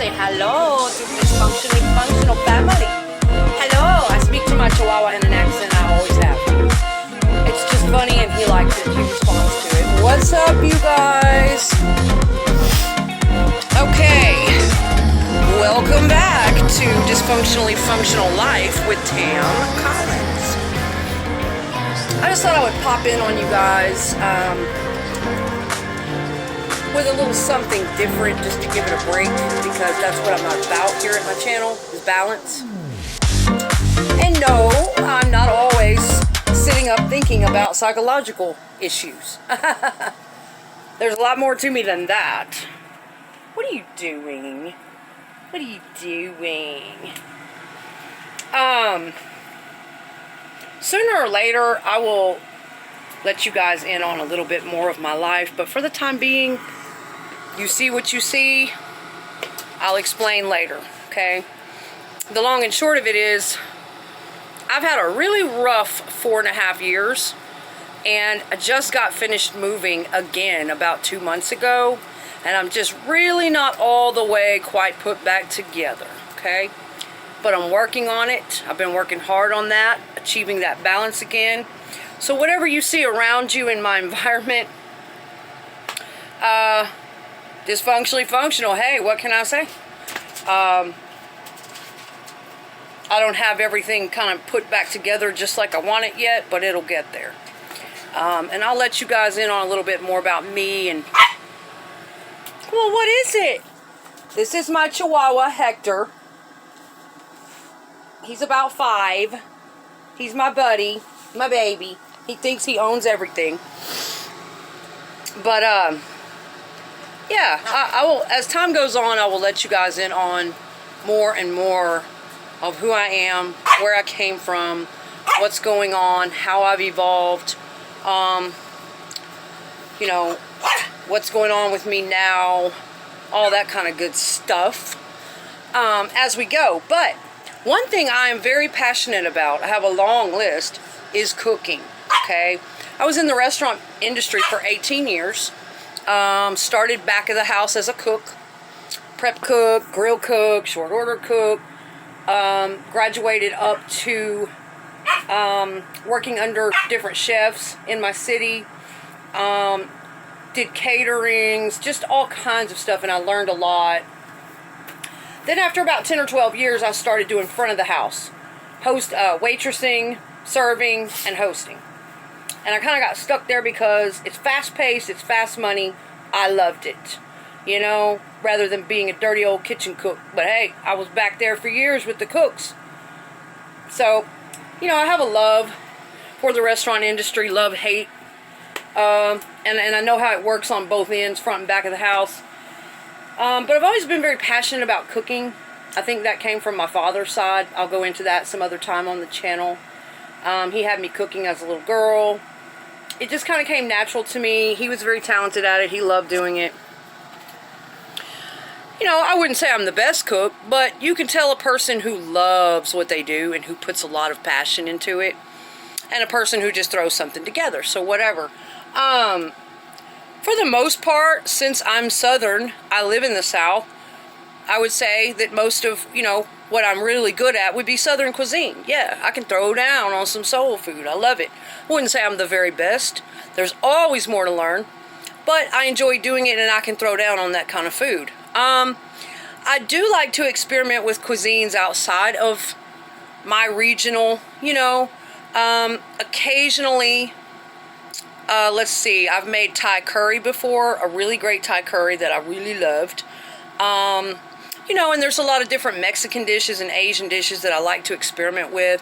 say hello to this functional family. Hello. I speak to my Chihuahua in an accent I always have. It's just funny and he likes it. He responds to it. What's up, you guys? Okay. Welcome back to Dysfunctionally Functional Life with Tam Collins. I just thought I would pop in on you guys with a little something different just to give it a break, because that's what I'm about here at my channel, is balance. And no, I'm not always sitting up thinking about psychological issues. There's a lot more to me than that. What are you doing? What are you doing? Sooner or later, I will let you guys in on a little bit more of my life, but for the time being, you see what you see. I'll explain later, okay? The long and short of it is, I've had a really rough 4.5 years, and I just got finished moving again about 2 months ago, and I'm just really not all the way quite put back together, okay? But I'm working on it. I've been working hard on that, achieving that balance again. So whatever you see around you in my environment, dysfunctionally functional, hey, what can I say? I don't have everything kind of put back together just like I want it yet, but it'll get there. And I'll let you guys in on a little bit more about me. And well, what is it? This is my Chihuahua, Hector. He's about 5. He's my buddy, my baby. He thinks he owns everything. But, yeah, I will, as time goes on, I will let you guys in on more and more of who I am, where I came from, what's going on, how I've evolved, you know, what's going on with me now, all that kind of good stuff, as we go. But one thing I am very passionate about, I have a long list, is cooking, okay? I was in the restaurant industry for 18 years. Started back of the house as a cook, prep cook, grill cook, short order cook. Graduated up to working under different chefs in my city. Did caterings, just all kinds of stuff, and I learned a lot. Then after about 10 or 12 years, I started doing front of the house. Waitressing, serving, and hosting. And I kind of got stuck there because it's fast-paced, it's fast money. I loved it, you know, rather than being a dirty old kitchen cook. But hey, I was back there for years with the cooks. So, you know, I have a love for the restaurant industry, love, hate. And I know how it works on both ends, front and back of the house. But I've always been very passionate about cooking. I think that came from my father's side. I'll go into that some other time on the channel. He had me cooking as a little girl. It just kind of came natural to me. He was very talented at it. He loved doing it. You know, I wouldn't say I'm the best cook, but you can tell a person who loves what they do and who puts a lot of passion into it, and a person who just throws something together. So whatever. For the most part, since I'm Southern, I live in the South, I would say that most of, you know, what I'm really good at would be Southern cuisine. Yeah, I can throw down on some soul food. I love it. I wouldn't say I'm the very best. There's always more to learn. But I enjoy doing it, and I can throw down on that kind of food. I do like to experiment with cuisines outside of my regional, you know. Occasionally, let's see, I've made Thai curry before. A really great Thai curry that I really loved. You know, and there's a lot of different Mexican dishes and Asian dishes that I like to experiment with.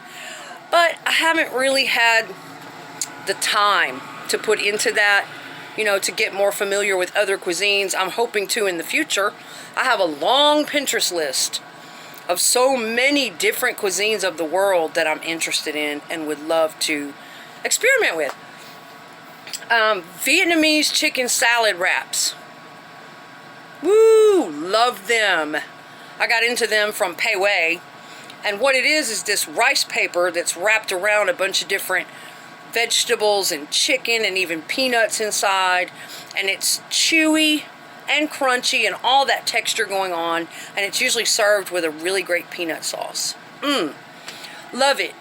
But I haven't really had the time to put into that, you know, to get more familiar with other cuisines. I'm hoping to in the future. I have a long Pinterest list of so many different cuisines of the world that I'm interested in and would love to experiment with. Vietnamese chicken salad wraps. Woo! Love them. I got into them from Pei Wei. And what it is this rice paper that's wrapped around a bunch of different vegetables and chicken and even peanuts inside. And it's chewy and crunchy and all that texture going on, and it's usually served with a really great peanut sauce. Love it.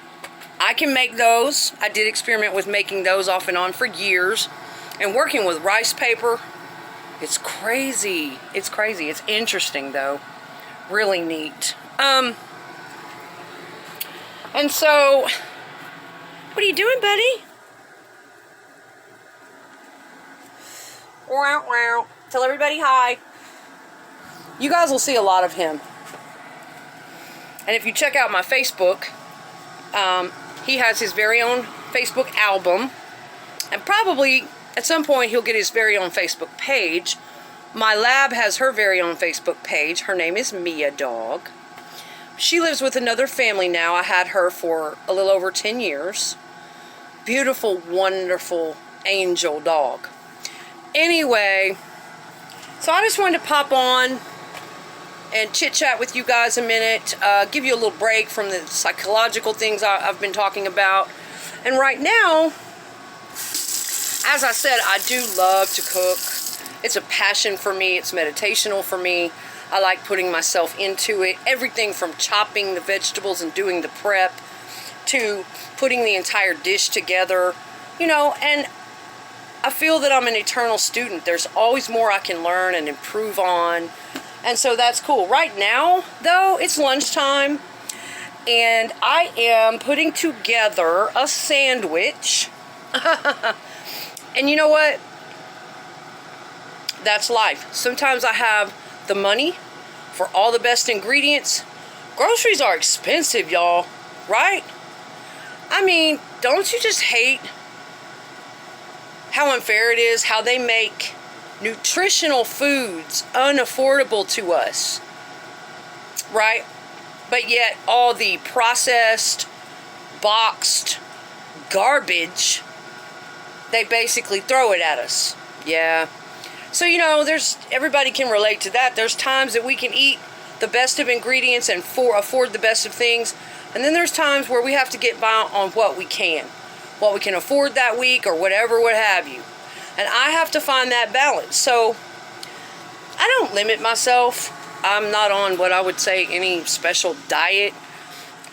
I can make those. I did experiment with making those off and on for years, and working with rice paper. It's crazy. It's crazy. It's interesting though. Really neat. And so, what are you doing, buddy? Wow, wow. Tell everybody hi. You guys will see a lot of him. And if you check out my Facebook, he has his very own Facebook album. And probably at some point he'll get his very own Facebook page. My lab has her very own Facebook page. Her name is Mia Dog. She lives with another family now. I had her for a little over 10 years. Beautiful, wonderful angel dog. Anyway, so I just wanted to pop on and chit chat with you guys a minute, give you a little break from the psychological things I've been talking about. And right now, as I said, I do love to cook. It's a passion for me. It's meditational for me. I like putting myself into it. Everything from chopping the vegetables and doing the prep to putting the entire dish together, you know, and I feel that I'm an eternal student. There's always more I can learn and improve on. And so that's cool. Right now, though, it's lunchtime. And I am putting together a sandwich. And you know what? That's life. Sometimes I have the money for all the best ingredients. Groceries are expensive, y'all. Right? I mean, don't you just hate how unfair it is, how they make nutritional foods unaffordable to us, right? But yet all the processed, boxed garbage, they basically throw it at us. Yeah. So, you know, everybody can relate to that. There's times that we can eat the best of ingredients and afford the best of things, and then there's times where we have to get by on what we can afford that week or whatever, what have you. And I have to find that balance. So I don't limit myself. I'm not on what I would say any special diet.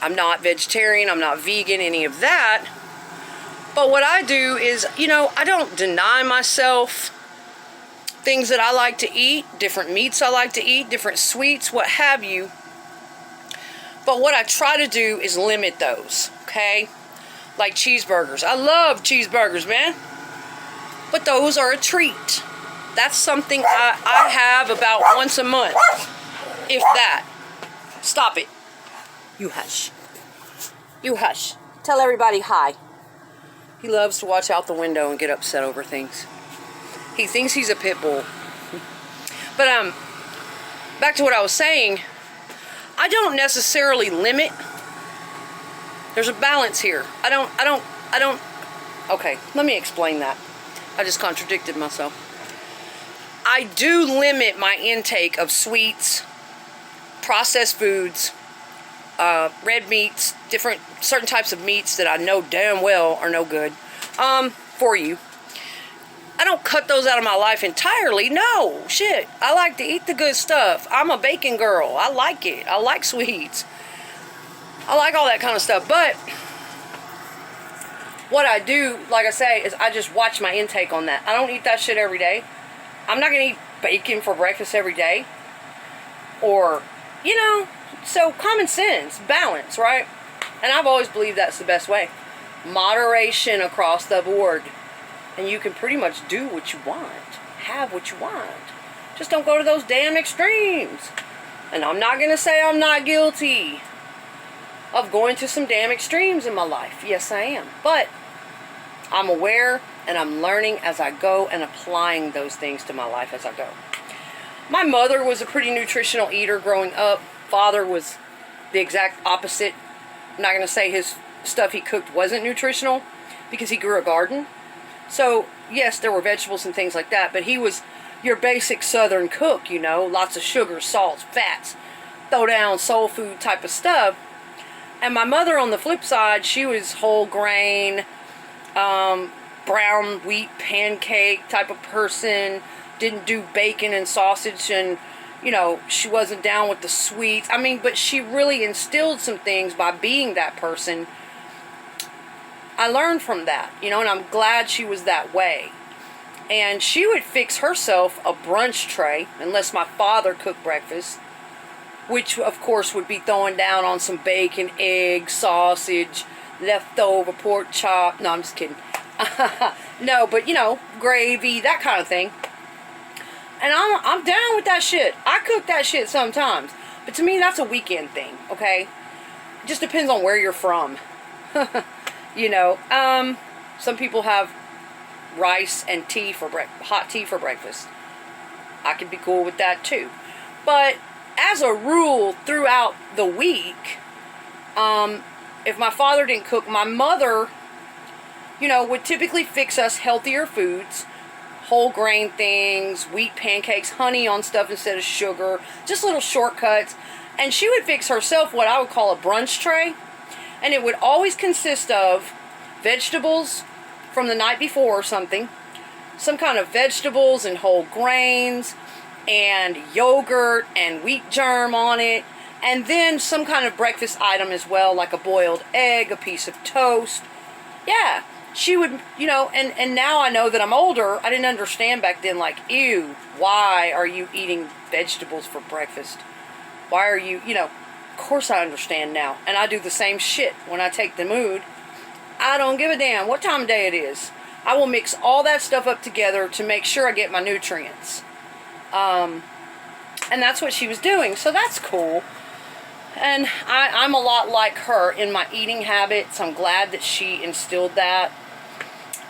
I'm not vegetarian. I'm not vegan, any of that. But what I do is, you know, I don't deny myself things that I like to eat, different meats I like to eat, different sweets, what have you. But what I try to do is limit those, okay? Like cheeseburgers. I love cheeseburgers, man. But those are a treat. That's something I have about once a month. If that. Stop it. You hush. You hush. Tell everybody hi. He loves to watch out the window and get upset over things. He thinks he's a pit bull. But back to what I was saying. I don't necessarily limit. There's a balance here. I don't. Okay, let me explain that. I just contradicted myself. I do limit my intake of sweets, processed foods, red meats, certain types of meats that I know damn well are no good for you. I don't cut those out of my life entirely. No, shit. I like to eat the good stuff. I'm a bacon girl. I like it. I like sweets. I like all that kind of stuff. But what I do, like I say, is I just watch my intake on that. I don't eat that shit every day. I'm not going to eat bacon for breakfast every day. Or, you know, so common sense, balance, right? And I've always believed that's the best way. Moderation across the board. And you can pretty much do what you want. Have what you want. Just don't go to those damn extremes. And I'm not going to say I'm not guilty of going to some damn extremes in my life. Yes, I am. But I'm aware and I'm learning as I go and applying those things to my life as I go. My mother was a pretty nutritional eater growing up. Father was the exact opposite. I'm not going to say his stuff he cooked wasn't nutritional because he grew a garden. So, yes, there were vegetables and things like that, but he was your basic southern cook, you know, lots of sugar, salts, fats, throw down soul food type of stuff. And my mother, on the flip side, she was whole grain, brown wheat pancake type of person, didn't do bacon and sausage, and you know, she wasn't down with the sweets. I mean, but she really instilled some things by being that person. I learned from that, you know, and I'm glad she was that way. And she would fix herself a brunch tray, unless my father cooked breakfast, which of course would be throwing down on some bacon, egg, sausage, leftover pork chop. No, I'm just kidding. No, but you know, gravy, that kind of thing. And I'm down with that shit. I cook that shit sometimes. But to me, that's a weekend thing, okay? It just depends on where you're from. You know, some people have rice and tea for hot tea for breakfast. I could be cool with that too. But as a rule, throughout the week, if my father didn't cook, my mother, you know, would typically fix us healthier foods. Whole grain things, wheat pancakes, honey on stuff instead of sugar, just little shortcuts. And she would fix herself what I would call a brunch tray. And it would always consist of vegetables from the night before or something, some kind of vegetables and whole grains, and yogurt and wheat germ on it, and then some kind of breakfast item as well, like a boiled egg, a piece of toast. Yeah. She would, you know, and now I know that I'm older. I didn't understand back then, like, ew, why are you eating vegetables for breakfast? Why are you, you know, of course I understand now. And I do the same shit when I take the mood. I don't give a damn what time of day it is. I will mix all that stuff up together to make sure I get my nutrients. And that's what she was doing, so that's cool. And I'm a lot like her in my eating habits. I'm glad that she instilled that.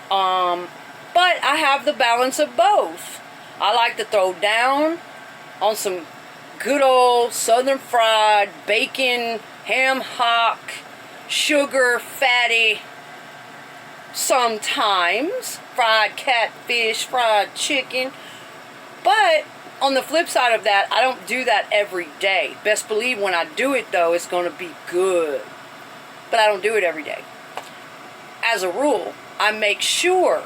But I have the balance of both. I like to throw down on some good old southern fried bacon, ham hock, sugar, fatty, sometimes fried catfish, fried chicken. But on the flip side of that, I don't do that every day. Best believe when I do it, though, it's going to be good. But I don't do it every day. As a rule, I make sure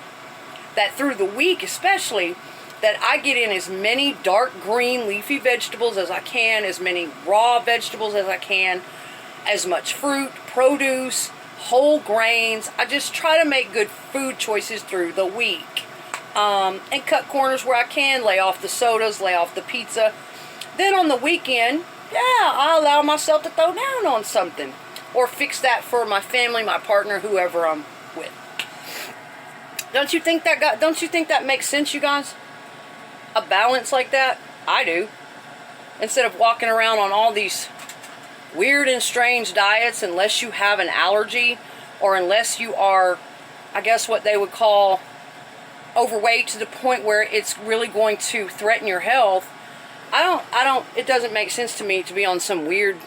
that through the week especially, that I get in as many dark green leafy vegetables as I can, as many raw vegetables as I can, as much fruit, produce, whole grains. I just try to make good food choices through the week. And cut corners where I can, lay off the sodas, lay off the pizza. Then on the weekend, yeah, I allow myself to throw down on something. Or fix that for my family, my partner, whoever I'm with. Don't you think that makes sense, you guys? A balance like that? I do. Instead of walking around on all these weird and strange diets, unless you have an allergy, or unless you are, I guess what they would call overweight to the point where it's really going to threaten your health. It doesn't make sense to me to be on some weird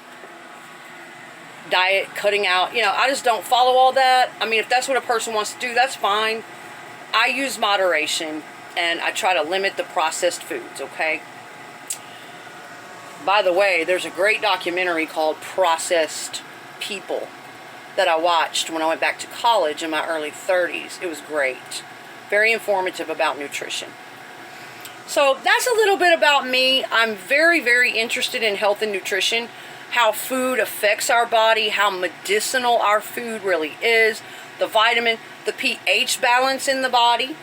diet, cutting out, you know, I just don't follow all that. I mean, if that's what a person wants to do, that's fine. I use moderation, and I try to limit the processed foods, okay? By the way, there's a great documentary called Processed People that I watched when I went back to college in my early 30s. It was great. Very informative about nutrition. So that's a little bit about me. I'm very, very interested in health and nutrition, how food affects our body, how medicinal our food really is, the vitamin, the pH balance in the body,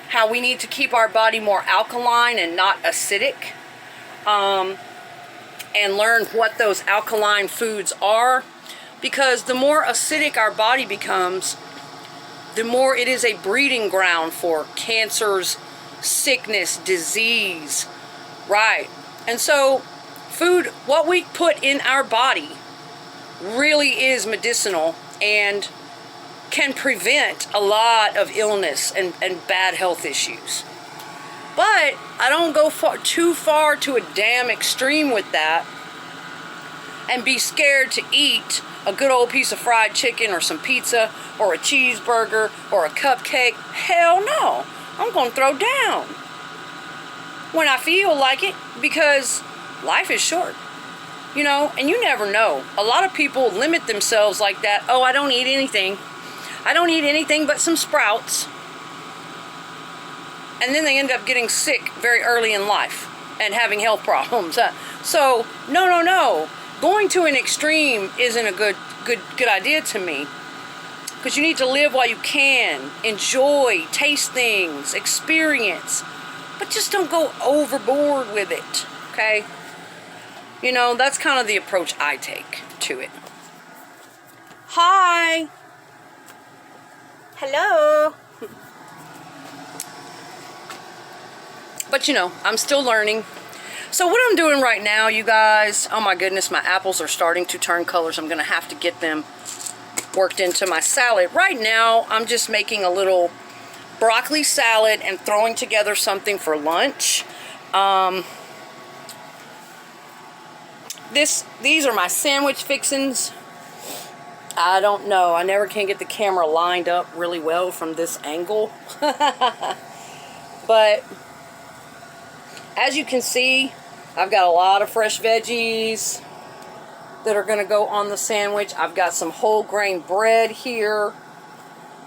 how we need to keep our body more alkaline and not acidic, and learn what those alkaline foods are, because the more acidic our body becomes, the more it is a breeding ground for cancers, sickness, disease, right? And so food, what we put in our body, really is medicinal and can prevent a lot of illness and bad health issues. But I don't go too far to a damn extreme with that and be scared to eat a good old piece of fried chicken or some pizza or a cheeseburger or a cupcake. Hell no. I'm going to throw down when I feel like it, because life is short, you know, and you never know. A lot of people limit themselves like that. Oh, I don't eat anything. I don't eat anything but some sprouts. And then they end up getting sick very early in life and having health problems. So, no. Going to an extreme isn't a good idea to me. Because you need to live while you can. Enjoy, taste things, experience. But just don't go overboard with it, okay? You know, that's kind of the approach I take to it. Hi! Hello! But you know, I'm still learning. So what I'm doing right now, you guys, oh my goodness, my apples are starting to turn colors. I'm going to have to get them worked into my salad. Right now, I'm just making a little broccoli salad and throwing together something for lunch. These are my sandwich fixins. I don't know. I never can get the camera lined up really well from this angle. But as you can see, I've got a lot of fresh veggies that are going to go on the sandwich. I've got some whole grain bread here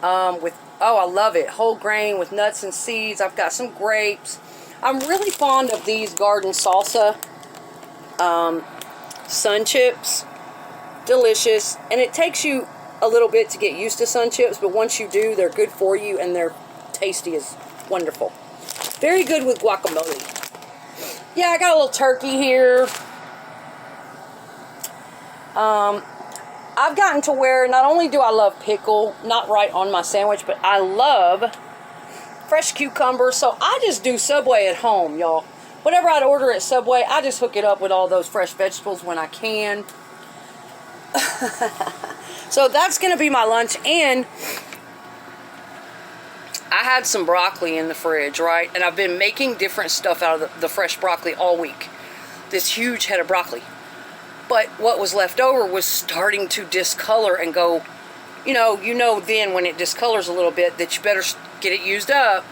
with, oh, I love it, whole grain with nuts and seeds. I've got some grapes. I'm really fond of these garden salsa sun chips. Delicious. And it takes you a little bit to get used to sun chips, but once you do, they're good for you and they're tasty as wonderful. Very good with guacamole. Yeah, I got a little turkey here. I've gotten to where not only do I love pickle, not right on my sandwich, but I love fresh cucumber. So I just do Subway at home, y'all. Whatever I'd order at Subway, I just hook it up with all those fresh vegetables when I can. So that's going to be my lunch. And I had some broccoli in the fridge, right? And I've been making different stuff out of the fresh broccoli all week. This huge head of broccoli. But what was left over was starting to discolor and go, you know then when it discolors a little bit that you better get it used up.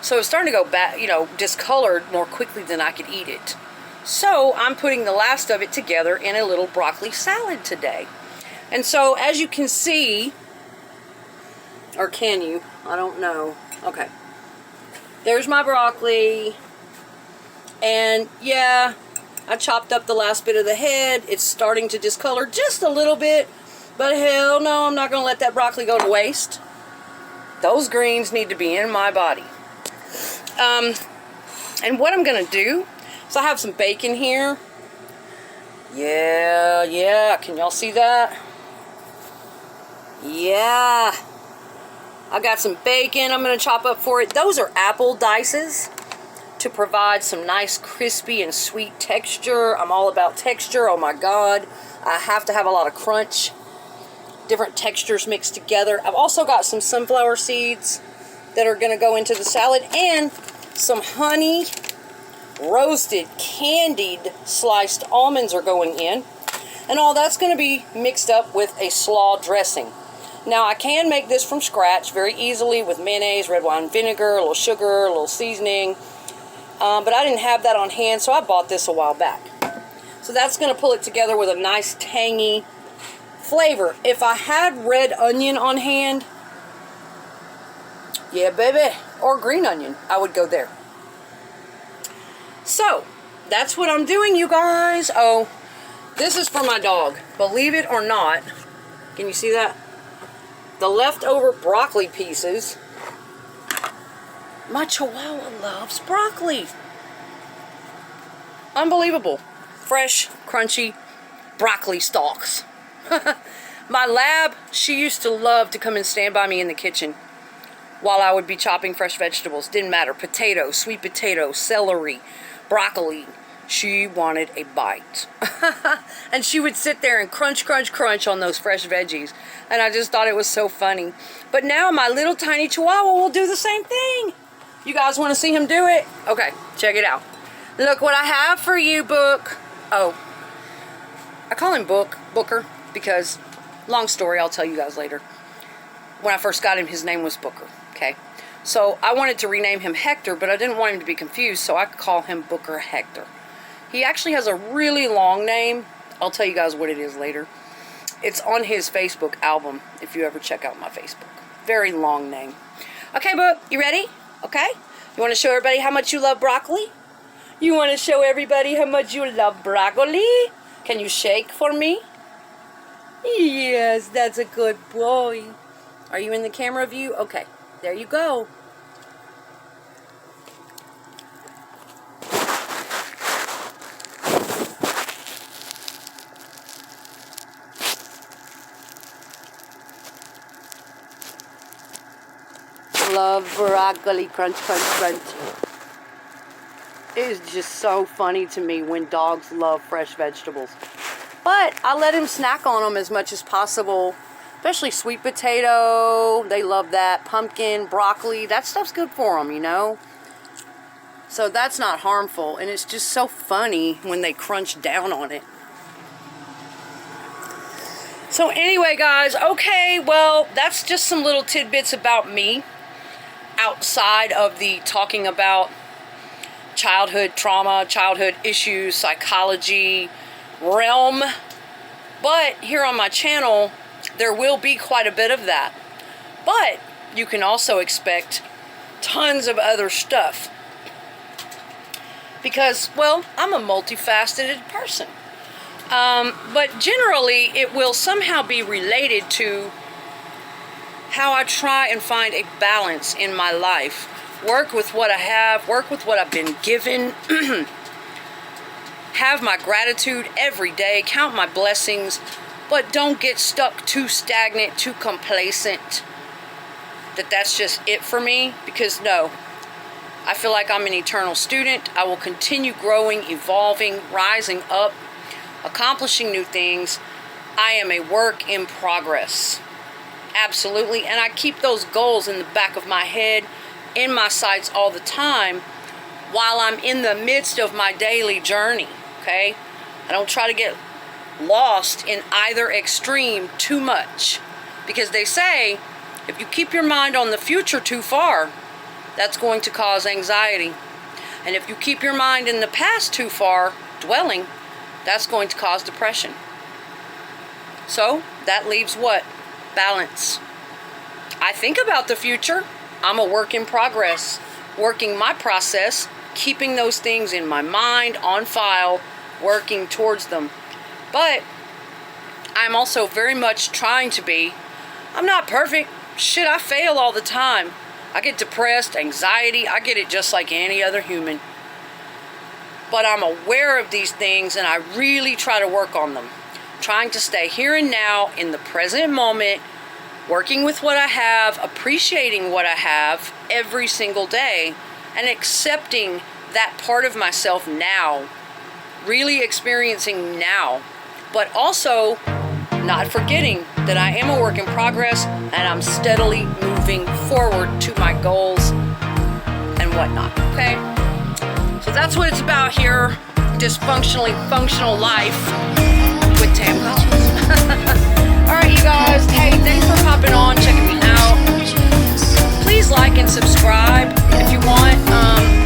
So it's starting to go back, discolored more quickly than I could eat it. So I'm putting the last of it together in a little broccoli salad today. And so as you can see, or can you? I don't know. Okay. There's my broccoli. And yeah, I chopped up the last bit of the head. It's starting to discolor just a little bit. But hell no, I'm not going to let that broccoli go to waste. Those greens need to be in my body. And what I'm going to do, so I have some bacon here. Yeah. Can y'all see that? Yeah. I got some bacon I'm going to chop up for it. Those are apple dices to provide some nice crispy and sweet texture. I'm all about texture. Oh my God. I have to have a lot of crunch. Different textures mixed together. I've also got some sunflower seeds that are going to go into the salad, and some honey roasted candied sliced almonds are going in, and all that's going to be mixed up with a slaw dressing. Now I can make this from scratch very easily with mayonnaise, red wine vinegar, a little sugar, a little seasoning, but I didn't have that on hand, so I bought this a while back. So that's going to pull it together with a nice tangy flavor. If I had red onion on hand, yeah baby, or green onion, I would go there. So that's what I'm doing, you guys. Oh, this is for my dog, believe it or not. Can you see that? The leftover broccoli pieces. My Chihuahua loves broccoli. Unbelievable. Fresh, crunchy broccoli stalks. My lab, she used to love to come and stand by me in the kitchen while I would be chopping fresh vegetables. Didn't matter. Potatoes, sweet potatoes, celery, broccoli. She wanted a bite. And she would sit there and crunch on those fresh veggies. And I just thought it was so funny. But now my little tiny Chihuahua will do the same thing. You guys want to see him do it? Okay, check it out. Look what I have for you, Book. Oh, I call him Booker, because, long story, I'll tell you guys later. When I first got him, his name was Booker, okay? So I wanted to rename him Hector, but I didn't want him to be confused, so I could call him Booker Hector. He actually has a really long name. I'll tell you guys what it is later. It's on his Facebook album, if you ever check out my Facebook. Very long name. Okay, but you ready? Okay? You want to show everybody how much you love broccoli? You want to show everybody how much you love broccoli? Can you shake for me? Yes, that's a good boy. Are you in the camera view? Okay, there you go. Love broccoli, crunch, crunch, crunch. It is just so funny to me when dogs love fresh vegetables. But I let him snack on them as much as possible, especially sweet potato. They love that. Pumpkin, broccoli, that stuff's good for them, you know? So that's not harmful, and it's just so funny when they crunch down on it. So anyway, guys, okay, well, that's just some little tidbits about me outside of the talking about childhood trauma, childhood issues, psychology realm. But here on my channel, there will be quite a bit of that. But you can also expect tons of other stuff. Because, well, I'm a multifaceted person. But generally, it will somehow be related to how I try and find a balance in my life. Work with what I have, work with what I've been given, have my gratitude every day, count my blessings, but don't get stuck too stagnant, too complacent, that's just it for me. Because no, I feel like I'm an eternal student. I will continue growing, evolving, rising up, accomplishing new things. I am a work in progress. Absolutely. And I keep those goals in the back of my head, in my sights all the time while I'm in the midst of my daily journey. Okay? I don't try to get lost in either extreme too much. Because they say if you keep your mind on the future too far, that's going to cause anxiety. And if you keep your mind in the past too far, dwelling, that's going to cause depression. So that leaves what? Balance. I think about the future. I'm a work in progress, working my process, keeping those things in my mind, on file, working towards them. But I'm also very much trying to be. I'm not perfect. Shit, I fail all the time. I get depressed, anxiety. I get it just like any other human. But I'm aware of these things, and I really try to work on them. Trying to stay here and now in the present moment, working with what I have, appreciating what I have every single day, and accepting that part of myself now, really experiencing now, but also not forgetting that I am a work in progress and I'm steadily moving forward to my goals and whatnot, okay? So that's what it's about here, dysfunctionally functional life with Tam Collins. Alright, you guys, hey, thanks for popping on, checking me out. Please like and subscribe if you want.